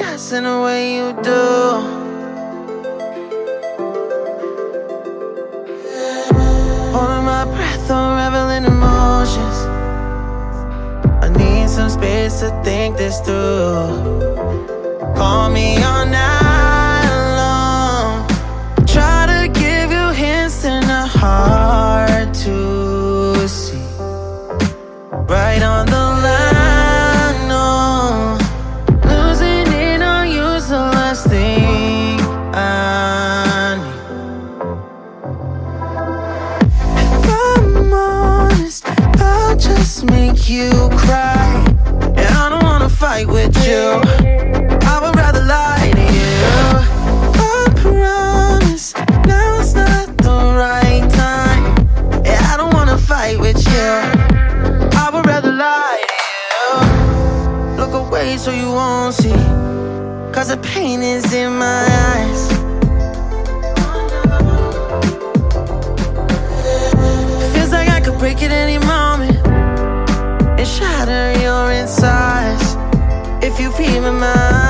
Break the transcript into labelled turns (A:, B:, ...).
A: gas in the way you do. Holding my breath, unraveling emotions. I need some space to think this through. Call me all night long. Try to give you hints and a hard to see. Right on the line, no. Losing it on you's the last thing I need. If I'm honest, I'll just make you cry. And I don't wanna fight with you. I would rather lie to you. I promise now's not the right time. Yeah, I don't wanna fight with you. I would rather lie to you. Look away so you won't see, 'cause the pain is in my eyes. Feels like I could break at any moment and shatter your insides. If you feel my mind,